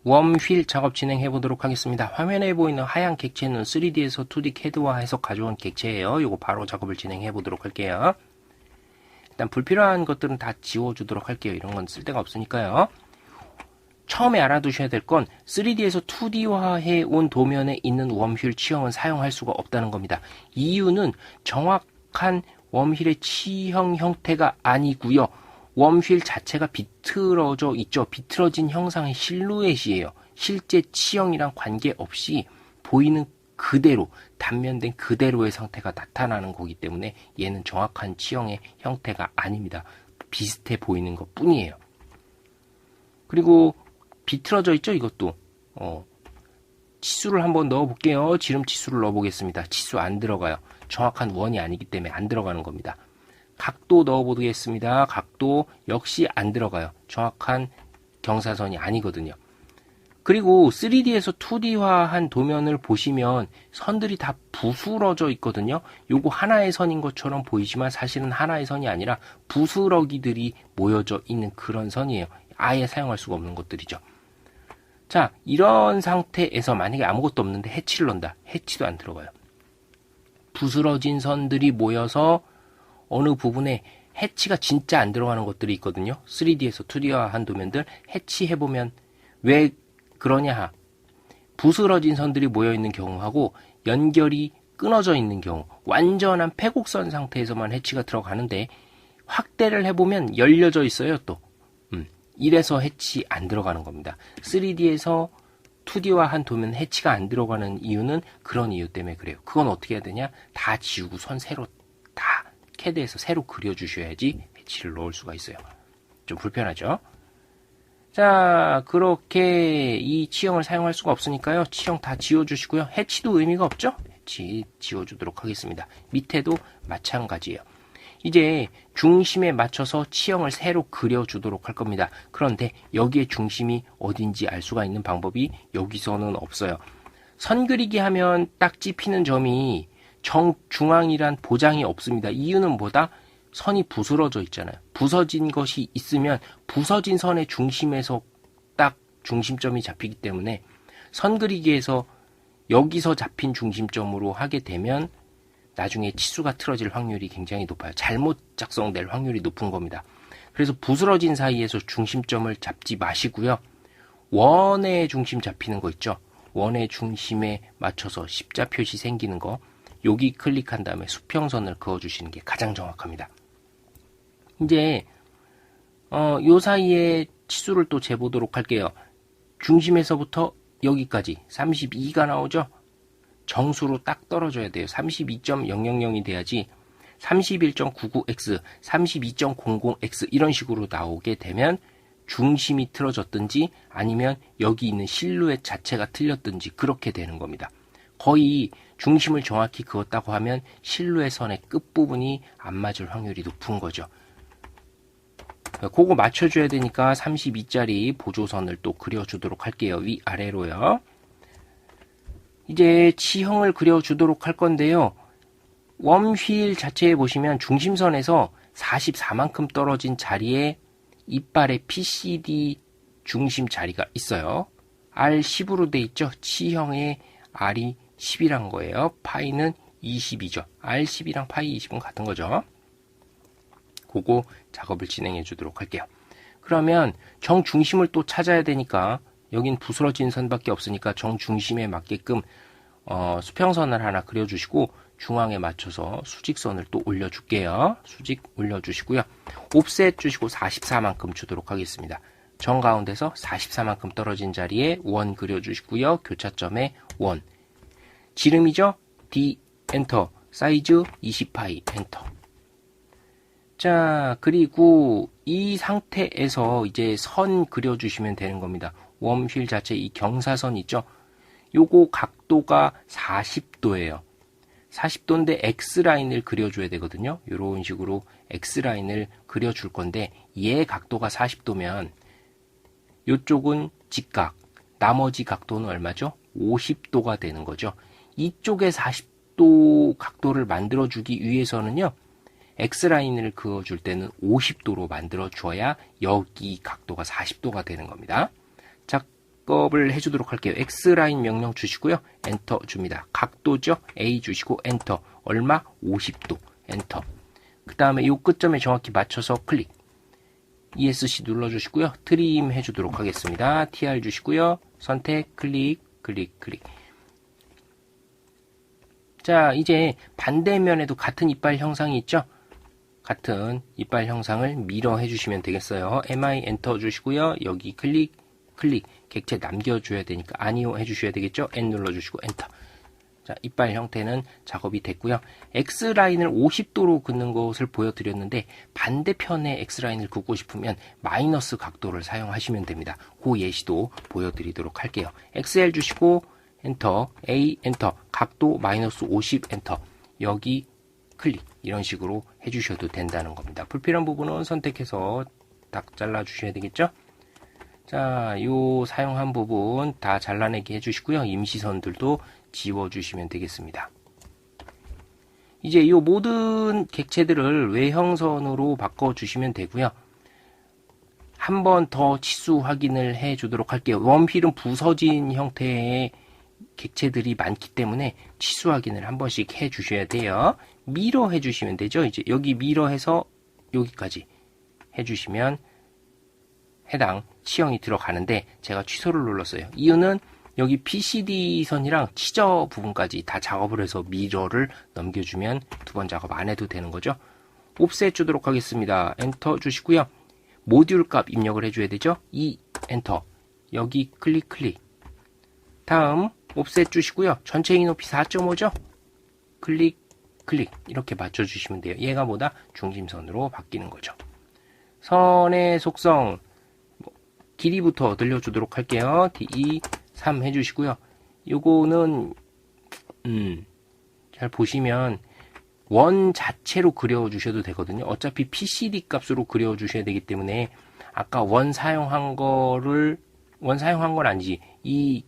웜휠 작업 진행해 보도록 하겠습니다. 화면에 보이는 하얀 객체는 3D에서 2D CAD화해서 가져온 객체예요. 이거 바로 작업을 진행해 보도록 할게요. 일단 불필요한 것들은 다 지워주도록 할게요. 이런 건 쓸데가 없으니까요. 처음에 알아두셔야 될 건 3D에서 2D화해 온 도면에 있는 웜휠 치형은 사용할 수가 없다는 겁니다. 이유는 정확한 웜휠의 치형 형태가 아니고요. 웜휠 자체가 비틀어져 있죠. 비틀어진 형상의 실루엣이에요. 실제 치형이랑 관계없이 보이는 그대로, 단면된 그대로의 상태가 나타나는 거기 때문에 얘는 정확한 치형의 형태가 아닙니다. 비슷해 보이는 것 뿐이에요. 그리고 비틀어져 있죠, 이것도. 치수를 한번 넣어 볼게요. 지름 치수를 넣어 보겠습니다. 치수 안 들어가요. 정확한 원이 아니기 때문에 안 들어가는 겁니다. 각도 넣어 보겠습니다. 각도 역시 안 들어가요. 정확한 경사선이 아니거든요. 그리고 3D에서 2D화한 도면을 보시면 선들이 다 부스러져 있거든요. 요거 하나의 선인 것처럼 보이지만 사실은 하나의 선이 아니라 부스러기들이 모여져 있는 그런 선이에요. 아예 사용할 수가 없는 것들이죠. 자, 이런 상태에서 만약에 아무것도 없는데 해치를 넣는다. 해치도 안 들어가요. 부스러진 선들이 모여서 어느 부분에 해치가 진짜 안 들어가는 것들이 있거든요. 3D에서 2D화한 도면들 해치해보면 왜 그러냐. 부스러진 선들이 모여있는 경우하고 연결이 끊어져 있는 경우, 완전한 패곡선 상태에서만 해치가 들어가는데 확대를 해보면 열려져 있어요. 또 이래서 해치 안 들어가는 겁니다. 3D에서 2D화한 도면 해치가 안 들어가는 이유는 그런 이유 때문에 그래요. 그건 어떻게 해야 되냐? 다 지우고 선 새로 다 CAD에서 새로 그려주셔야지 해치를 넣을 수가 있어요. 좀 불편하죠? 자, 그렇게 이 치형을 사용할 수가 없으니까요. 치형 다 지워주시고요. 해치도 의미가 없죠? 해치 지워주도록 하겠습니다. 밑에도 마찬가지예요. 이제 중심에 맞춰서 치형을 새로 그려주도록 할 겁니다. 그런데 여기에 중심이 어딘지 알 수가 있는 방법이 여기서는 없어요. 선 그리기 하면 딱 찝히는 점이 정중앙이란 보장이 없습니다. 이유는 뭐다? 선이 부스러져 있잖아요. 부서진 것이 있으면 부서진 선의 중심에서 딱 중심점이 잡히기 때문에 선 그리기에서 여기서 잡힌 중심점으로 하게 되면 나중에 치수가 틀어질 확률이 굉장히 높아요. 잘못 작성될 확률이 높은 겁니다. 그래서 부스러진 사이에서 중심점을 잡지 마시고요. 원의 중심 잡히는 거 있죠. 원의 중심에 맞춰서 십자 표시 생기는 거, 여기 클릭한 다음에 수평선을 그어주시는 게 가장 정확합니다. 이제 요 사이에 치수를 또 재보도록 할게요. 중심에서부터 여기까지 32가 나오죠. 정수로 딱 떨어져야 돼요. 32.000이 돼야지 31.99x, 32.00x 이런 식으로 나오게 되면 중심이 틀어졌든지 아니면 여기 있는 실루엣 자체가 틀렸든지 그렇게 되는 겁니다. 거의 중심을 정확히 그었다고 하면 실루엣 선의 끝부분이 안 맞을 확률이 높은 거죠. 그거 맞춰줘야 되니까 32짜리 보조선을 또 그려주도록 할게요. 위아래로요. 이제 치형을 그려주도록 할 건데요. 웜휠 자체에 보시면 중심선에서 44만큼 떨어진 자리에 이빨의 PCD 중심 자리가 있어요. R10으로 돼 있죠. 치형의 R이 10이란 거예요. 파이는 20이죠. R10이랑 파이 20은 같은 거죠. 그거 작업을 진행해 주도록 할게요. 그러면 정중심을 또 찾아야 되니까 여긴 부스러진 선밖에 없으니까 정중심에 맞게끔 수평선을 하나 그려주시고 중앙에 맞춰서 수직선을 또 올려줄게요. 수직 올려주시고요. 옵셋 주시고 44만큼 주도록 하겠습니다. 정가운데서 44만큼 떨어진 자리에 원 그려주시고요. 교차점에 원. 지름이죠? D 엔터. 사이즈 20파이 엔터. 자, 그리고 이 상태에서 이제 선 그려주시면 되는 겁니다. 웜휠 자체 이 경사선 있죠? 요거 각도가 40도예요. 40도인데 X라인을 그려줘야 되거든요. 이런 식으로 X라인을 그려줄 건데 얘 각도가 40도면 이쪽은 직각, 나머지 각도는 얼마죠? 50도가 되는 거죠. 이쪽에 40도 각도를 만들어주기 위해서는요. X라인을 그어줄 때는 50도로 만들어줘야 여기 각도가 40도가 되는 겁니다. 자, 작업을 해주도록 할게요. X라인 명령 주시고요. 엔터 줍니다. 각도죠. A 주시고 엔터. 얼마? 50도. 엔터. 그 다음에 이 끝점에 정확히 맞춰서 클릭. ESC 눌러주시고요. 트림 해주도록 하겠습니다. TR 주시고요. 선택, 클릭, 클릭, 클릭. 자, 이제 반대면에도 같은 이빨 형상이 있죠? 같은 이빨 형상을 미러 해주시면 되겠어요. MI 엔터 주시고요. 여기 클릭, 클릭. 객체 남겨줘야 되니까 아니요 해주셔야 되겠죠? N 눌러주시고 엔터. 자, 이빨 형태는 작업이 됐고요. X라인을 50도로 긋는 것을 보여드렸는데 반대편에 X라인을 긋고 싶으면 마이너스 각도를 사용하시면 됩니다. 그 예시도 보여드리도록 할게요. XL 주시고 엔터, A 엔터, 각도 마이너스 50 엔터, 여기 클릭 이런 식으로 해주셔도 된다는 겁니다. 불필요한 부분은 선택해서 딱 잘라주셔야 되겠죠? 자, 요 사용한 부분 다 잘라내기 해주시고요. 임시선들도 지워주시면 되겠습니다. 이제 이 모든 객체들을 외형선으로 바꿔주시면 되고요. 한 번 더 치수 확인을 해주도록 할게요. 원필은 부서진 형태의 객체들이 많기 때문에 치수 확인을 한 번씩 해주셔야 돼요. 미러 해주시면 되죠. 이제 여기 미러해서 여기까지 해주시면 해당 치형이 들어가는데 제가 취소를 눌렀어요. 이유는 여기 PCD 선이랑 치저 부분까지 다 작업을 해서 미러를 넘겨주면 두 번 작업 안 해도 되는 거죠. 옵셋 주도록 하겠습니다. 엔터 주시고요. 모듈 값 입력을 해줘야 되죠. 엔터. 여기 클릭 클릭. 다음 옵셋 주시고요. 전체 이 높이 4.5죠. 클릭 클릭 이렇게 맞춰주시면 돼요. 얘가 뭐다? 중심선으로 바뀌는 거죠. 선의 속성 길이부터 들려주도록 할게요. DE 3 해주시고요. 요거는 잘 보시면 원 자체로 그려주셔도 되거든요. 어차피 PCD 값으로 그려주셔야 되기 때문에 아까 원 사용한 건 아니지. 이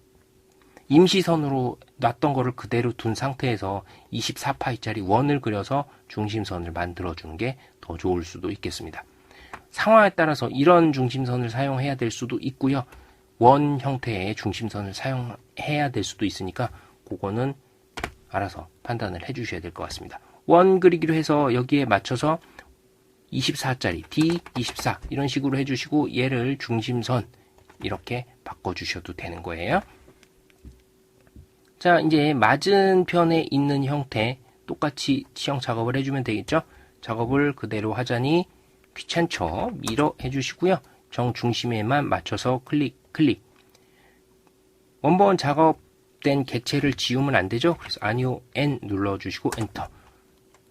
임시선으로 놨던 거를 그대로 둔 상태에서 24파이짜리 원을 그려서 중심선을 만들어주는 게 더 좋을 수도 있겠습니다. 상황에 따라서 이런 중심선을 사용해야 될 수도 있고요. 원 형태의 중심선을 사용해야 될 수도 있으니까 그거는 알아서 판단을 해주셔야 될 것 같습니다. 원 그리기로 해서 여기에 맞춰서 24짜리 D24 이런 식으로 해주시고 얘를 중심선 이렇게 바꿔주셔도 되는 거예요. 자, 이제 맞은편에 있는 형태 똑같이 치형 작업을 해주면 되겠죠. 작업을 그대로 하자니 귀찮죠. 미러 해주시고요. 정중심에만 맞춰서 클릭 클릭. 원본 작업된 객체를 지우면 안 되죠. 그래서 아니요 N 눌러주시고 엔터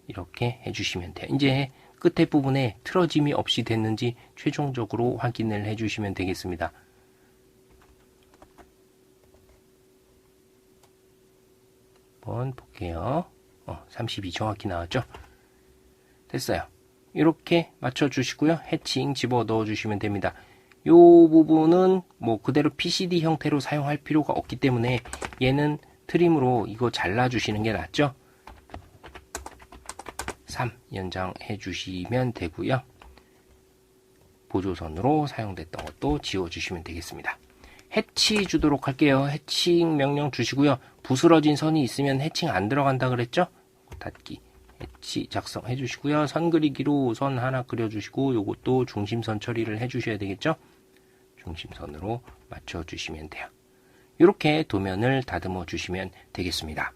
이렇게 해주시면 돼요. 이제 끝에 부분에 틀어짐이 없이 됐는지 최종적으로 확인을 해주시면 되겠습니다. 한번 볼게요. 32 정확히 나왔죠. 됐어요. 이렇게 맞춰주시고요. 해칭 집어 넣어주시면 됩니다. 이 부분은 뭐 그대로 PCD 형태로 사용할 필요가 없기 때문에 얘는 트림으로 이거 잘라주시는 게 낫죠. 3 연장해 주시면 되고요. 보조선으로 사용됐던 것도 지워주시면 되겠습니다. 해치 주도록 할게요. 해칭 명령 주시고요. 부스러진 선이 있으면 해칭 안 들어간다 그랬죠? 닫기. 해치 작성해 주시고요. 선 그리기로 선 하나 그려주시고 요것도 중심선 처리를 해 주셔야 되겠죠? 중심선으로 맞춰 주시면 돼요. 이렇게 도면을 다듬어 주시면 되겠습니다.